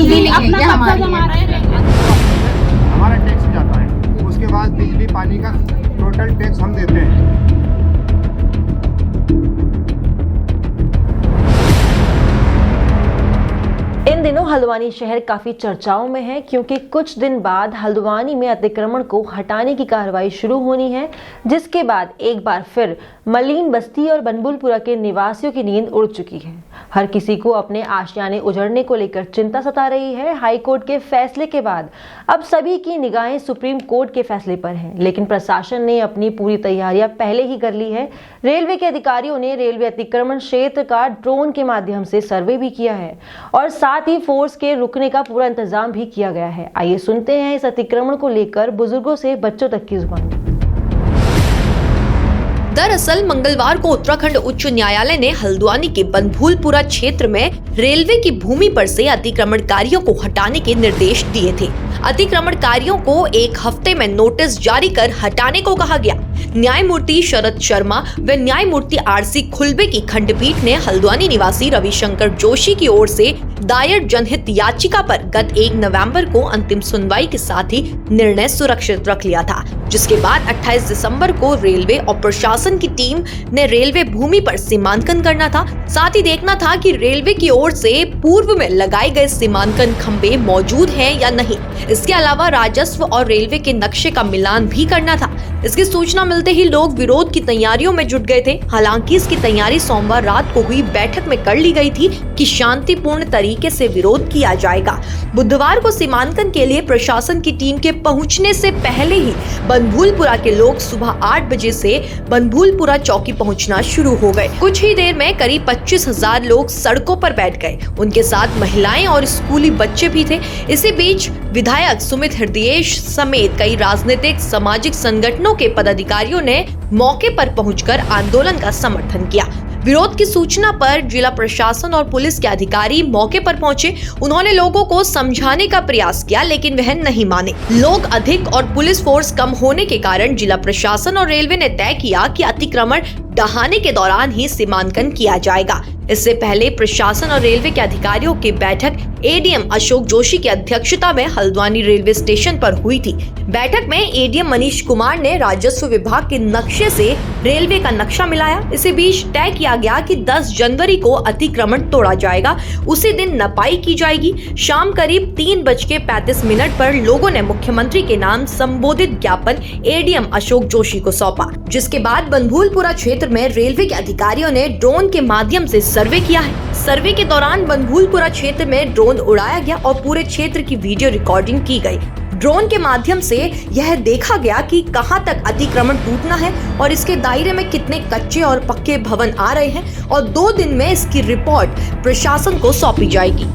बिजली अपना कब्जा जमा रहे हैं। हमारा टैक्स जाता है, उसके बाद बिजली पानी का टोटल टैक्स हम देते हैं। इन दिनों हल्द्वानी शहर काफी चर्चाओं में है, क्योंकि कुछ दिन बाद हल्द्वानी में अतिक्रमण को हटाने की कार्रवाई शुरू होनी है, जिसके बाद एक बार फिर मलीन बस्ती और बनबुलपुरा के निवासियों की नींद उड़ चुकी है। हर किसी को अपने आशियाने उजड़ने को लेकर चिंता सता रही है। हाई कोर्ट के फैसले के बाद अब सभी की निगाहें सुप्रीम कोर्ट के फैसले पर हैं, लेकिन प्रशासन ने अपनी पूरी तैयारियां पहले ही कर ली है। रेलवे के अधिकारियों ने रेलवे अतिक्रमण क्षेत्र का ड्रोन के माध्यम से सर्वे भी किया है और साथ ही फोर्स के रुकने का पूरा इंतजाम भी किया गया है। आइए सुनते हैं इस अतिक्रमण को लेकर बुजुर्गों से बच्चों तक की जुबान। दरअसल मंगलवार को उत्तराखंड उच्च न्यायालय ने हल्द्वानी के बनभूलपुरा क्षेत्र में रेलवे की भूमि पर से अतिक्रमणकारियों को हटाने के निर्देश दिए थे। अतिक्रमणकारियों को 1 हफ्ते में नोटिस जारी कर हटाने को कहा गया। न्यायमूर्ति शरद शर्मा व न्यायमूर्ति आरसी खुल्बे की खंडपीठ ने हल्द्वानी निवासी रविशंकर जोशी की ओर से दायर जनहित याचिका पर गत 1 नवंबर को अंतिम सुनवाई के साथ ही निर्णय सुरक्षित रख लिया था, जिसके बाद 28 दिसंबर को रेलवे और प्रशासन की टीम ने रेलवे भूमि पर सीमांकन करना था। साथ ही देखना था कि रेलवे की ओर से पूर्व में लगाए गए सीमांकन खंबे मौजूद हैं या नहीं। इसके अलावा राजस्व और रेलवे के नक्शे का मिलान भी करना था। इसकी सूचना मिलते ही लोग विरोध की तैयारियों में जुट गए थे। हालांकि इसकी तैयारी सोमवार रात को हुई बैठक में कर ली गई थी कि शांतिपूर्ण तरीके से विरोध किया जाएगा। बुधवार को सीमांकन के लिए प्रशासन की टीम के पहुंचने से पहले ही बनभूलपुरा के लोग सुबह 8 बजे से बनभूलपुरा चौकी पहुंचना शुरू हो गए। कुछ ही देर में करीब 25,000 लोग सड़कों पर बैठ गए। उनके साथ महिलाएं और स्कूली बच्चे भी थे। इसी बीच विधायक सुमित हृदयेश समेत कई राजनीतिक सामाजिक संगठनों के पदाधिकारियों ने मौके पर पहुंचकर आंदोलन का समर्थन किया। विरोध की सूचना पर जिला प्रशासन और पुलिस के अधिकारी मौके पर पहुंचे। उन्होंने लोगों को समझाने का प्रयास किया, लेकिन वह नहीं माने। लोग अधिक और पुलिस फोर्स कम होने के कारण जिला प्रशासन और रेलवे ने तय किया कि अतिक्रमण ढहाने के दौरान ही सीमांकन किया जाएगा। इससे पहले प्रशासन और रेलवे के अधिकारियों की बैठक एडीएम अशोक जोशी की अध्यक्षता में हल्द्वानी रेलवे स्टेशन पर हुई थी। बैठक में एडीएम मनीष कुमार ने राजस्व विभाग के नक्शे से रेलवे का नक्शा मिलाया। इसी बीच तय किया गया कि 10 जनवरी को अतिक्रमण तोड़ा जाएगा। उसी दिन नपाई की जाएगी। शाम करीब 3:35 पर लोगों ने मुख्यमंत्री के नाम संबोधित ज्ञापन एडीएम अशोक जोशी को सौंपा, जिसके बाद बनभूलपुरा क्षेत्र में रेलवे के अधिकारियों ने ड्रोन के माध्यम से सर्वे किया है। सर्वे के दौरान बनभूलपुरा क्षेत्र में ड्रोन उड़ाया गया और पूरे क्षेत्र की वीडियो रिकॉर्डिंग की गई। ड्रोन के माध्यम से यह देखा गया कि कहां तक अतिक्रमण टूटना है और इसके दायरे में कितने कच्चे और पक्के भवन आ रहे हैं, और 2 दिन में इसकी रिपोर्ट प्रशासन को सौंपी जाएगी।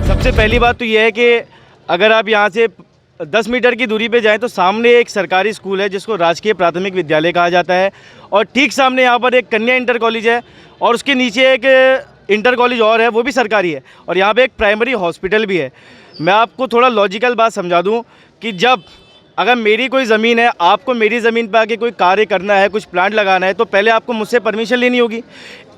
सबसे पहली बात तो यह है कि अगर आप यहाँ से 10 मीटर की दूरी पे जाएं तो सामने एक सरकारी स्कूल है जिसको राजकीय प्राथमिक विद्यालय कहा जाता है, और ठीक सामने यहाँ पर एक कन्या इंटर कॉलेज है, और उसके नीचे एक इंटर कॉलेज और है, वो भी सरकारी है, और यहाँ पे एक प्राइमरी हॉस्पिटल भी है। मैं आपको थोड़ा लॉजिकल बात समझा दूँ कि जब अगर मेरी कोई ज़मीन है, आपको मेरी ज़मीन पर आके कोई कार्य करना है, कुछ प्लांट लगाना है, तो पहले आपको मुझसे परमिशन लेनी होगी।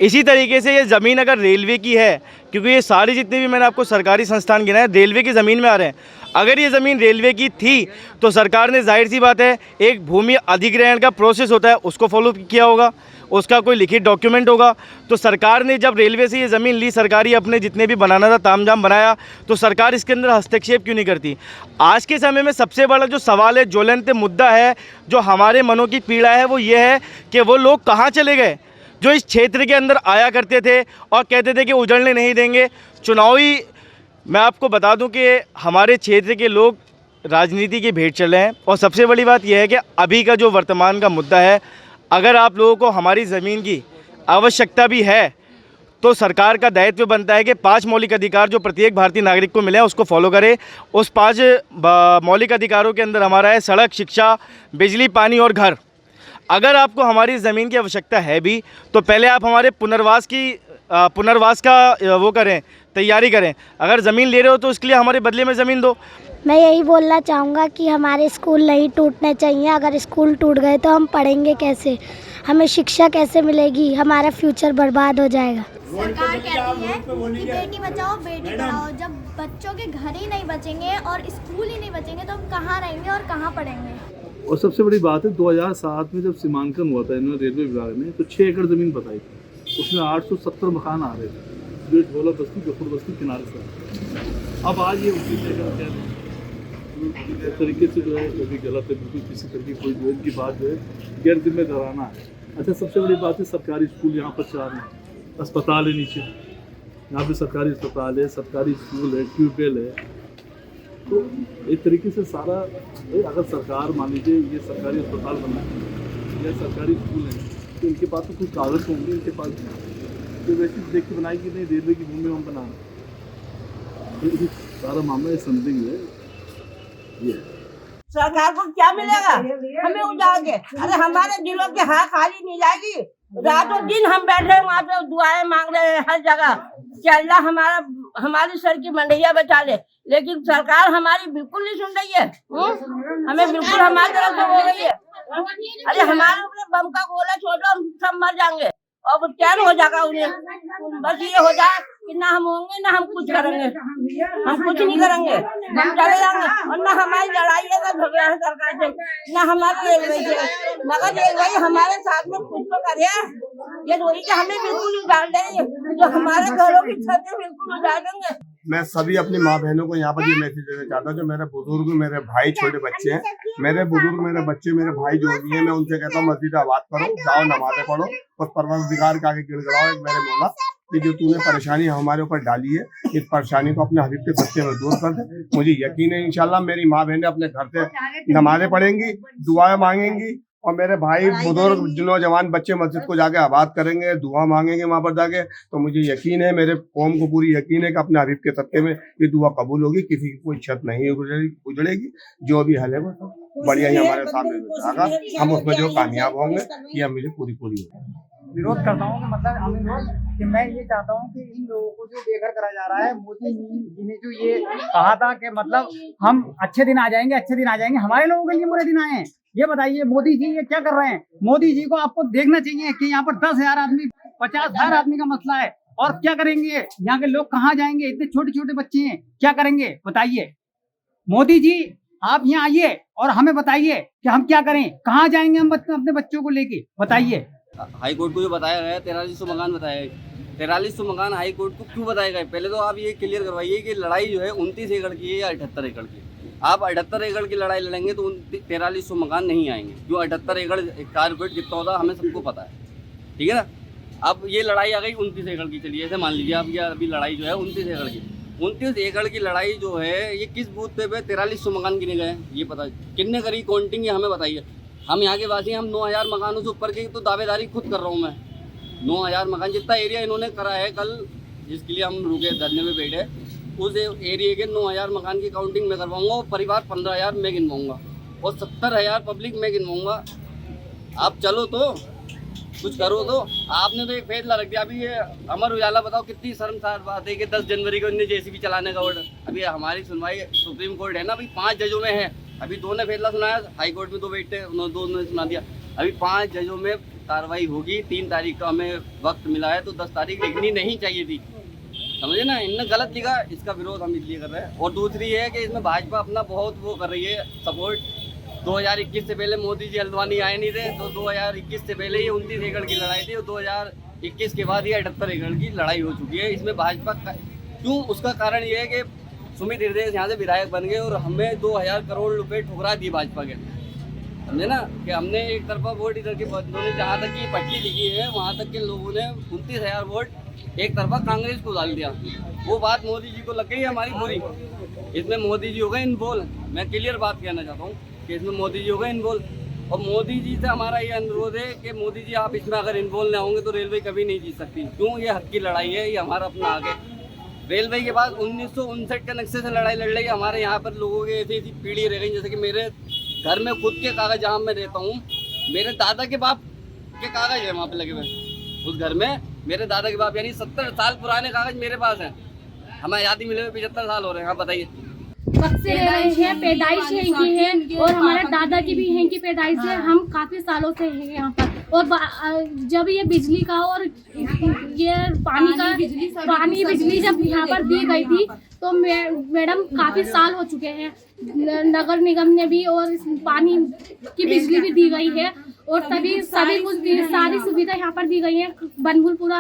इसी तरीके से ये ज़मीन अगर रेलवे की है, क्योंकि ये सारी जितने भी मैंने आपको सरकारी संस्थान गिनाए रेलवे की ज़मीन में आ रहे हैं, अगर ये ज़मीन रेलवे की थी तो सरकार ने जाहिर सी बात है एक भूमि अधिग्रहण का प्रोसेस होता है उसको फॉलो किया होगा, उसका कोई लिखित डॉक्यूमेंट होगा। तो सरकार ने जब रेलवे से ये ज़मीन ली, सरकारी अपने जितने भी बनाना था तामझाम बनाया, तो सरकार इसके अंदर हस्तक्षेप क्यों नहीं करती? आज के समय में सबसे बड़ा जो सवाल है, ज्वलंत मुद्दा है, जो हमारे मनों की पीड़ा है, वो ये है कि वो लोग कहाँ चले गए जो इस क्षेत्र के अंदर आया करते थे और कहते थे कि उजड़ने नहीं देंगे। चुनावी मैं आपको बता दूं कि हमारे क्षेत्र के लोग राजनीति की भेंट चल रहे हैं, और सबसे बड़ी बात यह है कि अभी का जो वर्तमान का मुद्दा है, अगर आप लोगों को हमारी ज़मीन की आवश्यकता भी है तो सरकार का दायित्व बनता है कि 5 मौलिक अधिकार जो प्रत्येक भारतीय नागरिक को मिले हैं उसको फॉलो करे। उस 5 मौलिक अधिकारों के अंदर हमारा है सड़क, शिक्षा, बिजली, पानी और घर। अगर आपको हमारी ज़मीन की आवश्यकता है भी तो पहले आप हमारे पुनर्वास का वो करें, तैयारी करें। अगर ज़मीन ले रहे हो तो उसके लिए हमारे बदले में ज़मीन दो। मैं यही बोलना चाहूँगा कि हमारे स्कूल नहीं टूटने चाहिए। अगर स्कूल टूट गए तो हम पढ़ेंगे कैसे? हमें शिक्षा कैसे मिलेगी, हमारा फ्यूचर बर्बाद हो जाएगा। सरकार कहती है कि बेटी बचाओ बेटी पढ़ाओ। जब बच्चों के घर ही नहीं बचेंगे और स्कूल ही नहीं बचेंगे तो हम कहाँ रहेंगे और कहाँ पढ़ेंगे। और सबसे बड़ी बात है 2007 में जब सीमांकन हुआ था इन्होंने रेलवे विभाग ने, तो 6 एकड़ ज़मीन बताई थी, उसमें 870 मकान आ रहे थे जो ढोला बस्ती गफुर बस्ती किनारे से। अब आज ये उसी जगह कह रहे हैं इस तरीके से जो है वो भी गलत है, बिल्कुल किसी तरह की कोई जो इनकी बात जो है गैर जिम्मेदाराना है। अच्छा, सबसे बड़ी बात है सरकारी स्कूल यहाँ पर 4 हैं, अस्पताल है नीचे, यहाँ पे सरकारी अस्पताल है, सरकारी स्कूल है, ट्यूबवेल है। तो एक तरीके से सारा अगर सरकार मान लीजिए ये सरकारी अस्पताल बनाए या सरकारी स्कूल है तो इनके पास तो कुछ कागज़ होंगे, इनके पास तो वैसे देख के बनाएगी नहीं, रेलवे की भूमि में हम बना तो सारा मामला समथिंग है ये। सरकार को क्या मिलेगा, हमें उजाड़ के, अरे हमारे दिलों की हाँ खाली नहीं जाएगी। रातों दिन हम बैठे हैं वहाँ पे दुआएं मांग रहे हैं हर जगह कि अल्लाह हमारी सर की मंडैया बचा ले, लेकिन सरकार हमारी बिल्कुल नहीं सुन रही है। हमें बिल्कुल हमारी तरफ से हो रही है। अरे हमारे ऊपर बम का गोला छोड़ो, हम सब मर जाएंगे और चैन हो जाएगा उन्हें। बस ये हो जाए कि ना हम होंगे ना हम कुछ करेंगे, हम कुछ नहीं करेंगे, हम चले जाएंगे। और ना हमारी लड़ाई है ना झगड़ा है सरकार से, ना हमारे रेलवे से, मगर रेलवे हमारे साथ में कुछ तो करे। ये वही कि हमें बिल्कुल उजाड़ देंगे, जो हमारे घरों की छतें बिल्कुल उजाड़ देंगे। मैं सभी अपनी माँ बहनों को यहाँ पर ये मैसेज देना चाहता हूँ जो मेरे बुजुर्ग, मेरे भाई, छोटे बच्चे हैं, मेरे बुजुर्ग, मेरे बच्चे, मेरे भाई जो भी हैं, मैं उनसे कहता हूँ मस्जिद आबाद करो, जाओ नमाज़ें पढ़ो और परवरदिगार के आगे गिड़गिड़ाओ एक मेरे मौला कि जो तूने परेशानी हमारे ऊपर डाली है इस परेशाानी को अपने हबीब के सत्य में दूर कर दे। मुझे यकीन है इंशाल्लाह मेरी माँ बहनें अपने घर से नमाज़ें पढ़ेंगी, दुआएं मांगेंगी और मेरे भाई बुजुर्ग नौजवान बच्चे मस्जिद को जाके आबाद करेंगे, दुआ मांगेंगे वहाँ पर जाके। तो मुझे यकीन है, मेरे कौम को पूरी यकीन है कि अपने हबीब के सत्य में ये दुआ कबूल होगी, किसी की कोई छत नहीं उजड़ेगी। जो भी हल है वो बढ़िया ही हमारे सामने आगा, हम उसमें जो कामयाब होंगे ये मुझे पूरी होगी। विरोध करता हूँ कि मतलब हम विरोध कि मैं ये चाहता हूँ कि इन लोगों को जो बेघर करा जा रहा है, मोदी जी ने जो ये कहा था कि मतलब हम अच्छे दिन आ जाएंगे, अच्छे दिन आ जाएंगे, हमारे लोगों के लिए बुरे दिन आए हैं। ये बताइए मोदी जी ये क्या कर रहे हैं। मोदी जी को आपको देखना चाहिए कि यहाँ पर 10,000 आदमी 50,000 आदमी का मसला है और क्या करेंगे, यहाँ के लोग कहाँ जाएंगे, इतने छोटे छोटे बच्चे हैं, क्या करेंगे बताइए। मोदी जी आप यहाँ आइए और हमें बताइए कि हम क्या करें, कहाँ जाएंगे हम अपने बच्चों को लेके, बताइए। हाई कोर्ट को जो बताया गया 4300 मकान बताया गया, 4300 मकान हाई कोर्ट को क्यों बताया गया। पहले तो आप ये क्लियर करवाइए कि लड़ाई जो है 29 एकड़ की है या 78 एकड़ की। आप 78 एकड़ की लड़ाई लड़ेंगे तो 4300 मकान नहीं आएंगे। जो 78 एकड़ स्क्वायर फीट कितना होता है हमें सबको पता है, ठीक है ना। अब ये लड़ाई आ गई 29 एकड़ की, चलिए ऐसे मान लीजिए आप ये अभी लड़ाई जो है 29 एकड़ की, 29 एकड़ की लड़ाई जो है ये किस बूथ पे 4300 मकान गिने गए ये पता कितने करी काउंटिंग ये हमें बताइए। हम यहाँ के वासी, हम 9000 मकानों से ऊपर की तो दावेदारी खुद कर रहा हूँ मैं। 9000 मकान जितना एरिया इन्होंने करा है कल जिसके लिए हम रुके धरने में बैठे, उस एरिया के 9000 मकान की काउंटिंग मैं करवाऊँगा और परिवार 15,000 मैं गिनवाऊँगा और 70,000 पब्लिक मैं गिनवाऊँगा। आप चलो तो कुछ करो तो। आपने तो एक फैसला रख दिया। अभी ये अमर उजाला बताओ कितनी शर्मसार बात है कि 10 जनवरी को इनने जेसीबी चलाने का ऑर्डर। अभी हमारी सुनवाई सुप्रीम कोर्ट है ना, अभी 5 जजों में है। अभी 2 ने फैसला सुनाया, हाई कोर्ट में 2 बैठे, उन्होंने 2 ने सुना दिया। अभी 5 जजों में कार्रवाई होगी। 3 तारीख का हमें वक्त मिला है तो 10 तारीख लिखनी नहीं चाहिए थी, समझे ना। इनने गलत लिखा, इसका विरोध हम इसलिए कर रहे हैं। और दूसरी है कि इसमें भाजपा अपना बहुत वो कर रही है सपोर्ट। 2021 से पहले मोदी जी हल्द्वानी आए नहीं थे तो 2021 से पहले ये 29 एकड़ की लड़ाई थी और 2021 के बाद ये 78 एकड़ की लड़ाई हो चुकी है। इसमें भाजपा क्यों, उसका कारण ये है कि सुमित हृदय यहाँ से विधायक बन गए और हमें 2000 करोड़ रुपए ठुकरा दिए भाजपा के, समझे ना। कि हमने एक तरफा वोट इधर के बंदों ने जहाँ तक की पट्टी लिखी है वहाँ तक के लोगों ने 29,000 वोट एक तरफा कांग्रेस को डाल दिया। वो बात मोदी जी को लग गई हमारी पूरी। इसमें मोदी जी हो गए इन्वॉल्व। मैं क्लियर बात कहना चाहता हूँ कि इसमें मोदी जी हो गए इन्वॉल्व। और मोदी जी से हमारा ये अनुरोध है कि मोदी जी आप इसमें अगर इन्वॉल्व ना होंगे तो रेलवे कभी नहीं जीत सकती। क्यों, ये हक की लड़ाई है, ये हमारा अपना हक है। रेलवे के बाद 1959 के नक्शे से लड़ाई लड़ रही है। हमारे यहाँ पर लोगों की ऐसी ऐसी पीढ़ी रह गई, जैसे कि मेरे घर में खुद के कागज जहाँ मैं रहता हूँ, मेरे दादा के बाप के कागज है वहाँ पे लगे हुए। उस घर में मेरे दादा के बाप यानी 70 साल पुराने कागज मेरे पास हैं। हमें आज़ादी मिले हुए 75 साल हो रहे हैं। हाँ बताइए। बक्से हैं, पैदाइश है इनकी है और हमारे दादा की भी है, इनकी पैदाइश है। हम काफी सालों से हैं यहाँ पर और जब ये बिजली का और ये पानी बिजली जब यहाँ पर दी गई थी तो मैडम काफ़ी साल हो चुके हैं, नगर निगम ने भी और पानी की बिजली भी दी गई है और सभी कुछ सारी सुविधा यहाँ पर दी गई है। बनभूलपुरा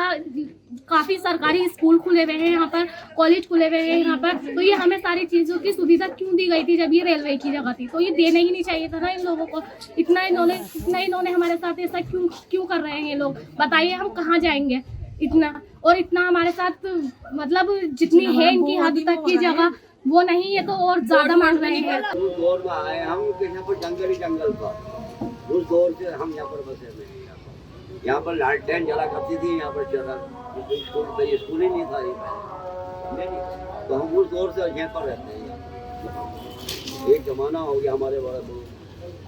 काफ़ी सरकारी स्कूल खुले हुए हैं, यहाँ पर कॉलेज खुले हुए हैं यहाँ पर, तो ये हमें सारी चीज़ों की सुविधा क्यों दी गई थी जब ये रेलवे की जगह थी? तो ये देना ही नहीं चाहिए था ना इन लोगों को। इतना इन्होंने हमारे साथ ऐसा क्यों कर रहे हैं ये लोग? बताइए हम कहाँ जाएंगे इतना हमारे साथ, मतलब जितनी है इनकी हद तक की जगह वो नहीं, ये तो और ज्यादा मांग रहे हैं। उस दौर में आए हम, यहाँ पर जंगल ही जंगल था, उस दौर से हम यहाँ पर बसे हुए हैं। यहाँ पर लालटेन जला करती थी, यहाँ पर स्कूल ही नहीं था तो हम उस दौर से यहाँ पर रहते हैं। एक जमाना हो गया हमारे बड़ा को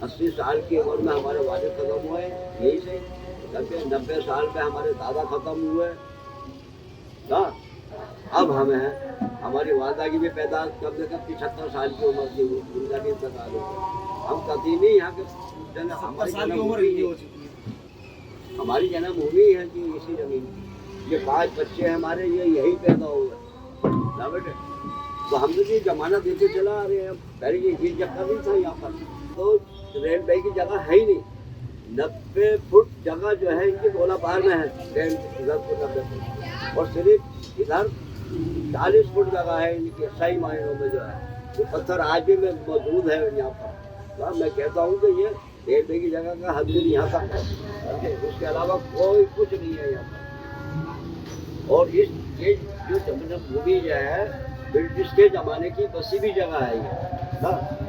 80 साल की उम्र में हमारे वालिद खत्म हुए, यही से 90 साल पे हमारे दादा खत्म हुए। अब हमें हमारी वालदा की भी पैदा कब से कब 75 साल की उम्र थी, उनका भी इंतकाल हो गया। हम कभी नहीं यहाँ के हमारी जन्मभूमि है कि इसी जमीन, ये 5 बच्चे हमारे ये यही पैदा हुए ना बेटे, तो हम तो ये जमाना देते चला आ रहे हैं। पहले ये जगह नहीं था यहाँ पर, तो रेलवे की जगह है ही नहीं। 90 फुट जगह जो है इनकी गोलाबार में है रेल, 90 फुट, और सिर्फ इधर 40 फुट जगह है इनकी सही मायनों में जो है, वो पत्थर आज भी में मौजूद है यहाँ पर। तो मैं कहता हूँ कि ये रेलवे की जगह का हद भी यहाँ तक है, उसके अलावा कोई कुछ नहीं है यहाँ पर। और ये जो जन्मभूमि जो है ब्रिटिश के ज़माने की बसी भी जगह है ये,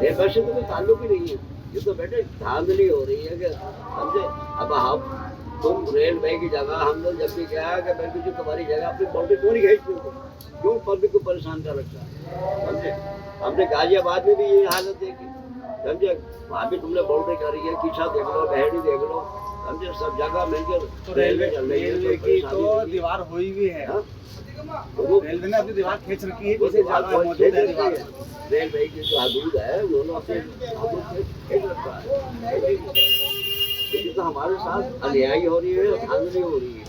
रेलवे से तो कोई ताल्लुक ही नहीं है। ये तो बेटे धांधली हो रही है कि समझे। अब हम तुम रेलवे की जगह हम लोग जब भी कहा कि मैं जो तुम्हारी जगह अपनी बाउंड्री क्यों नहीं खींचती हो, क्यों पब्लिक को परेशान कर रखा है, समझे। हमने गाजियाबाद में भी ये हालत देखी, समझे, वहाँ भी तुमने बाउंड्री करी है, किसा देख लो, बहरी देख लो, समझे, सब जगह मिलकर तो रेलवे चल रही है। रेलवे की तो दीवार हुई भी है, तो रेलवे ने अपनी दीवार खींच रखी है, रेलवे की जो हदूद है उन्होंने खींच रखा है। ये तो हमारे साथ अन्यायी हो रही है, धांधली हो रही है।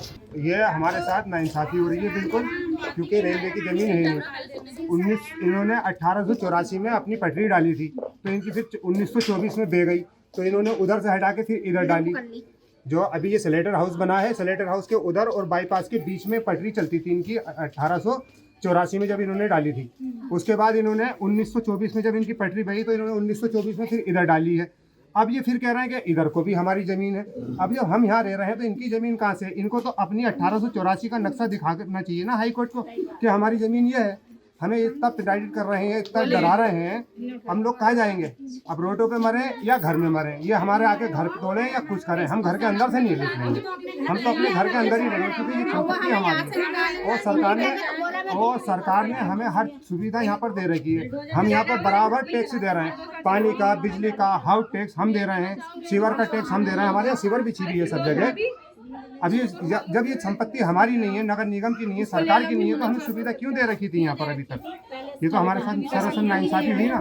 ये हमारे साथ नाइंसाफी हो रही है बिल्कुल, क्योंकि रेलवे की ज़मीन है नहीं। इन्होंने 1884 में अपनी पटरी डाली थी, तो इनकी फिर 1924 में बह गई, तो इन्होंने उधर से हटा के फिर इधर डाली। जो अभी ये स्लेटर हाउस बना है, स्लेटर हाउस के उधर और बाईपास के बीच में पटरी चलती थी इनकी 1884 में जब इन्होंने डाली थी। उसके बाद इन्होंने 1924 में जब इनकी पटरी बही तो इन्होंने 1924 में फिर इधर डाली है। अब ये फिर कह रहे हैं कि इधर को भी हमारी ज़मीन है। अब जब हम यहाँ रह रहे हैं तो इनकी ज़मीन कहाँ से? इनको तो अपनी 1884 का नक्शा दिखाना चाहिए ना हाई कोर्ट को कि हमारी ज़मीन ये है। हमें इतना प्रेडाइट कर रहे हैं, इतना डरा रहे हैं, हम लोग कहाँ जाएंगे? अब रोडों पे मरे या घर में मरे, ये हमारे आके घर पे तोड़े या कुछ करें, हम घर के अंदर से नहीं निकलेंगे। हम तो अपने घर के अंदर ही रहेंगे, क्योंकि ये संपत्ति हमारी है और सरकार ने हमें हर सुविधा यहाँ पर दे रखी है। हम यहाँ पर बराबर टैक्स दे रहे हैं, पानी का, बिजली का, हाउस टैक्स हम दे रहे हैं, सीवर का टैक्स हम दे रहे हैं। हमारे यहाँ सीवर बिछी हुई है सब जगह। अभी जब ये संपत्ति हमारी नहीं है, नगर निगम की नहीं है, सरकार की नहीं है, तो हमें सुविधा क्यों दे रखी थी यहाँ पर अभी तक? ये तो हमारे साथ सरासर नाइंसाफी हुई ना।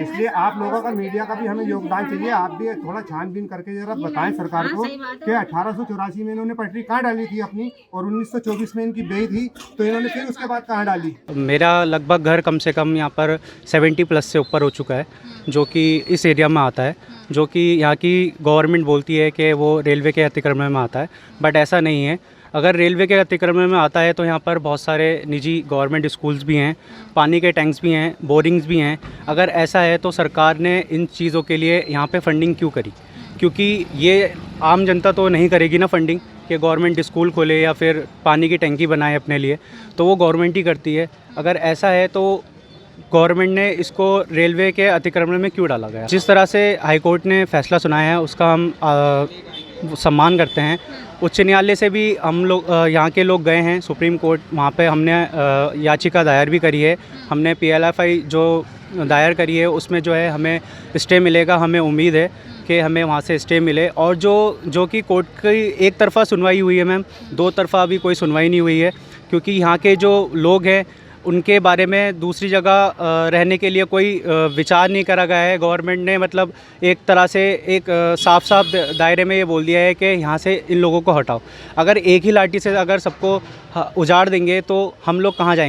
इसलिए आप लोगों का, मीडिया का भी हमें योगदान चाहिए। आप भी थोड़ा छानबीन करके जरा बताएं सरकार को कि 1884 में इन्होंने पटरी कहाँ डाली थी अपनी, और 1924 में इनकी बेई थी, तो इन्होंने फिर उसके बाद कहाँ डाली? मेरा लगभग घर कम से कम यहाँ पर 70+ से ऊपर हो चुका है, जो कि इस एरिया में आता है, जो कि यहाँ की गवर्नमेंट बोलती है कि वो रेलवे के अतिक्रमण में आता है, बट ऐसा नहीं है। अगर रेलवे के अतिक्रमण में आता है तो यहाँ पर बहुत सारे निजी गवर्नमेंट स्कूल्स भी हैं, पानी के टैंक्स भी हैं, बोरिंग्स भी हैं। अगर ऐसा है तो सरकार ने इन चीज़ों के लिए यहाँ पे फंडिंग क्यों करी? क्योंकि ये आम जनता तो नहीं करेगी ना फंडिंग कि गवर्नमेंट स्कूल खोले या फिर पानी की टंकी बनाए अपने लिए, तो वो गवर्नमेंट ही करती है। अगर ऐसा है तो गवर्नमेंट ने इसको रेलवे के अतिक्रमण में क्यों डाला गया? जिस तरह से हाई कोर्ट ने फैसला सुनाया है उसका हम सम्मान करते हैं। उच्च न्यायालय से भी हम लोग यहाँ के लोग गए हैं, सुप्रीम कोर्ट, वहाँ पे हमने याचिका दायर भी करी है। हमने PLFI जो दायर करी है उसमें जो है हमें स्टे मिलेगा, हमें उम्मीद है कि हमें वहाँ से स्टे मिले। और जो कि कोर्ट की एक तरफ़ा सुनवाई हुई है मैम, 2 तरफ़ा अभी कोई सुनवाई नहीं हुई है, क्योंकि यहाँ के जो लोग हैं उनके बारे में दूसरी जगह रहने के लिए कोई विचार नहीं करा गया है। गवर्नमेंट ने मतलब एक तरह से एक साफ साफ दायरे में ये बोल दिया है कि यहाँ से इन लोगों को हटाओ। अगर एक ही लाठी से अगर सबको उजाड़ देंगे तो हम लोग कहाँ जाएंगे।